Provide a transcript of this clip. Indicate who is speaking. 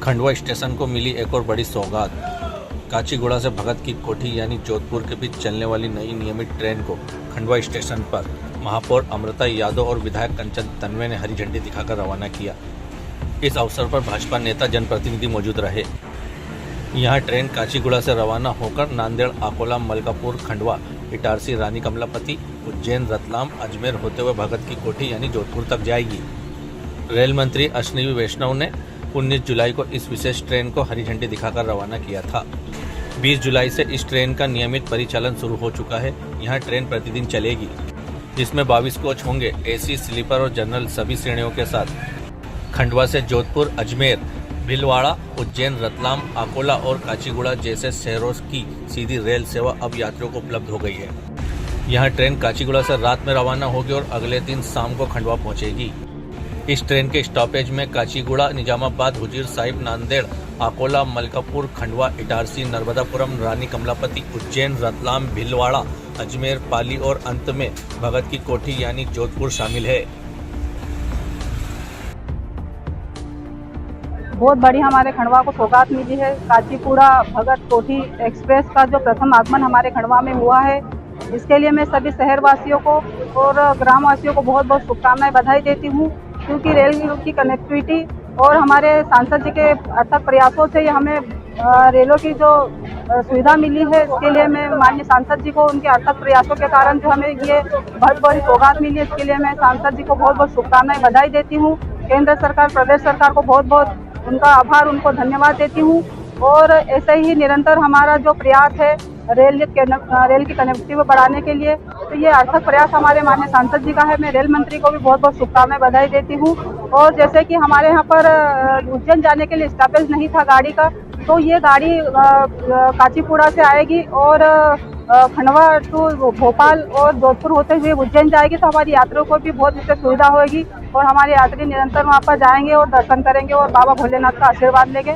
Speaker 1: Khandwa station को मिली एक और बड़ी सौगात। काचीगुड़ा से भगत की कोठी यानी जोधपुर के बीच चलने वाली नई नियमित ट्रेन को खंडवा स्टेशन पर महापौर अमृता यादव और विधायक कंचन तन्वे ने हरी झंडी दिखाकर रवाना किया। इस अवसर पर भाजपा नेता जनप्रतिनिधि मौजूद रहे। यहां ट्रेन काचीगुड़ा से रवाना होकर नांदेड़, अकोला, मलकापुर, खंडवा, इटारसी, रानी कमलापति, उज्जैन, रतलाम, अजमेर होते हुए भगत की कोठी यानी जोधपुर तक जाएगी। रेल मंत्री अश्विनी वैष्णव ने 19 जुलाई को इस विशेष ट्रेन को हरी झंडी दिखाकर रवाना किया था। 20 जुलाई से इस ट्रेन का नियमित परिचालन शुरू हो चुका है। यहां ट्रेन प्रतिदिन चलेगी, जिसमें 22 कोच होंगे। एसी, स्लीपर और जनरल सभी श्रेणियों के साथ खंडवा से जोधपुर, अजमेर, भीलवाड़ा, उज्जैन, रतलाम, अकोला और काचीगुड़ा जैसे शहरों की सीधी रेल सेवा अब यात्रियों को उपलब्ध हो गई है। यहां ट्रेन काचीगुड़ा से रात में रवाना होगी और अगले दिन शाम को खंडवा पहुंचेगी। इस ट्रेन के स्टॉपेज में काचीगुड़ा, निजामाबाद, हुजूर साहिब, नांदेड़, अकोला, मलकापुर, खंडवा, इटारसी, नर्मदापुरम, रानी कमलापति, उज्जैन, रतलाम, भीलवाड़ा, अजमेर, पाली और अंत में भगत की कोठी यानी जोधपुर शामिल है।
Speaker 2: बहुत बड़ी हमारे खंडवा को सौगात मिली है। काचीगुड़ा भगत कोठी एक्सप्रेस का जो प्रथम आगमन हमारे खंडवा में हुआ है, इसके लिए मैं सभी शहरवासियों को और ग्रामवासियों को बहुत बहुत शुभकामनाएं, बधाई देती हूँ, क्योंकि रेल की कनेक्टिविटी और हमारे सांसद जी के अथक प्रयासों से हमें रेलों की जो सुविधा मिली है, इसके लिए मैं माननीय सांसद जी को उनके अथक प्रयासों के कारण जो हमें ये बहुत बड़ी सौगात मिली है, इसके लिए मैं सांसद जी को बहुत बहुत शुभकामनाएं, बधाई देती हूँ। केंद्र सरकार, प्रदेश सरकार को बहुत बहुत उनका आभार, उनको धन्यवाद देती हूँ। और ऐसे ही निरंतर हमारा जो प्रयास है रेल की कनेक्टिविटी को बढ़ाने के लिए, तो ये अर्थक प्रयास हमारे माननीय सांसद जी का है। मैं रेल मंत्री को भी बहुत बहुत शुभकामनाएं, बधाई देती हूँ। और जैसे कि हमारे यहाँ पर उज्जैन जाने के लिए स्टॉपेज नहीं था गाड़ी का, तो ये गाड़ी काचीगुड़ा से आएगी और खंडवा टू भोपाल और जोधपुर होते हुए उज्जैन जाएगी। तो हमारी यात्रियों को भी बहुत इससे सुविधा होगी और हमारे यात्री निरंतर वहाँ पर जाएंगे और दर्शन करेंगे और बाबा भोलेनाथ का आशीर्वाद लेंगे।